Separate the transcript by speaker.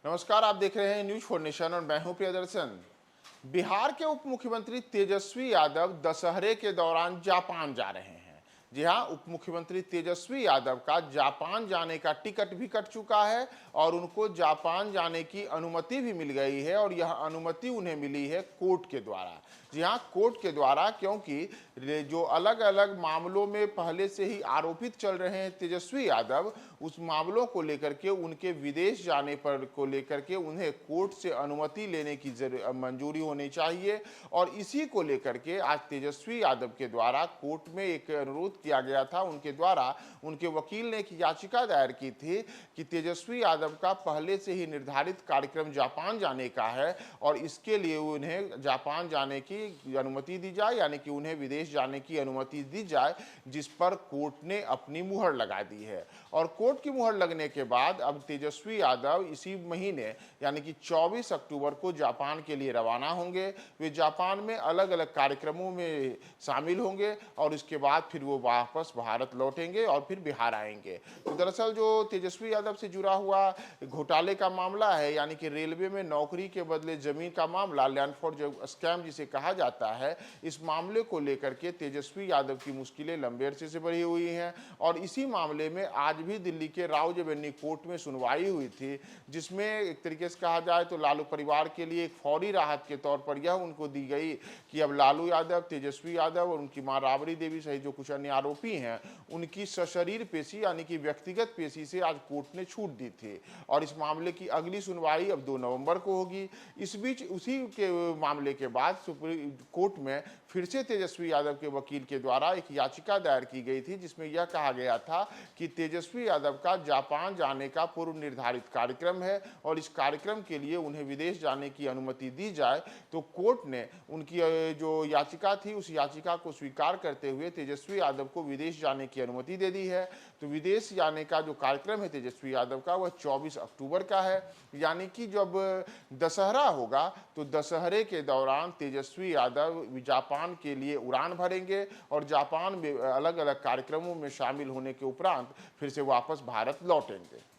Speaker 1: नमस्कार, आप देख रहे हैं न्यूज फॉर नेशन और मैं हूं प्रियदर्शन। बिहार के उप मुख्यमंत्री तेजस्वी यादव दशहरे के दौरान जापान जा रहे हैं। जी हां, उप मुख्यमंत्री तेजस्वी यादव का जापान जाने का टिकट भी कट चुका है और उनको जापान जाने की अनुमति भी मिल गई है और यह अनुमति उन्हें मिली है कोर्ट के द्वारा। जी हां, कोर्ट के द्वारा, क्योंकि जो अलग अलग मामलों में पहले से ही आरोपित चल रहे हैं तेजस्वी यादव, उस मामलों को लेकर के उनके विदेश जाने पर को लेकर के उन्हें कोर्ट से अनुमति लेने की मंजूरी होनी चाहिए। और इसी को लेकर के आज तेजस्वी यादव के द्वारा कोर्ट में एक अनुरोध किया गया था। उनके द्वारा उनके वकील ने एक याचिका दायर की थी कि तेजस्वी यादव का पहले से ही निर्धारित कार्यक्रम जापान जाने का है और इसके लिए उन्हें जापान जाने की अनुमति दी जाए, यानी कि उन्हें विदेश जाने की अनुमति दी जाए, जिस पर कोर्ट ने अपनी मुहर लगा दी है। और कोर्ट की मुहर लगने के बाद अब तेजस्वी यादव इसी महीने यानी कि 24 अक्टूबर को जापान के लिए रवाना होंगे। वे जापान में अलग अलग कार्यक्रमों में शामिल होंगे और इसके बाद फिर वो वापस भारत लौटेंगे और फिर बिहार आएंगे। तो दरअसल जो तेजस्वी यादव से जुड़ा हुआ घोटाले का मामला है, यानी कि रेलवे में नौकरी के बदले जमीन का मामला, लैंड फॉर स्कैम जिसे कहा जाता है, इस मामले को लेकर के तेजस्वी यादव की मुश्किलें लंबे अरसे से बढ़ी हुई हैं। और इसी मामले में आज भी दिल्ली के राउज़-एवेन्यू कोर्ट में सुनवाई हुई थी, जिसमें एक तरीके से कहा जाए तो लालू परिवार के लिए एक फौरी राहत के तौर पर यह उनको दी गई कि अब लालू यादव, तेजस्वी यादव और उनकी मां राबड़ी देवी सहित जो कुछ अन्य आरोपी हैं, उनकी सशरीर पेशी यानी कि व्यक्तिगत पेशी से आज कोर्ट ने छूट दी थी और इस मामले की अगली सुनवाई अब 2 नवंबर को होगी। इस बीच उसी के मामले के बाद सुप्रीम कोर्ट में फिर से तेजस्वी यादव के वकील के द्वारा एक याचिका दायर की गई थी, जिसमें यह कहा गया था कि तेजस्वी यादव का जापान जाने का पूर्व निर्धारित कार्यक्रम है और इस कार्यक्रम के लिए उन्हें विदेश जाने की अनुमति दी जाए। तो कोर्ट ने उनकी जो याचिका थी उस याचिका को स्वीकार करते हुए तेजस्वी यादव को विदेश जाने की अनुमति दे दी है। तो विदेश जाने का जो कार्यक्रम है तेजस्वी यादव का, वह 24 अक्टूबर का है, यानी कि जब दशहरा होगा तो दशहरे के दौरान तेजस्वी यादव जापान के लिए उड़ान भरेंगे और जापान में अलग अलग कार्यक्रमों में शामिल होने के उपरांत फिर से वापस भारत लौटेंगे।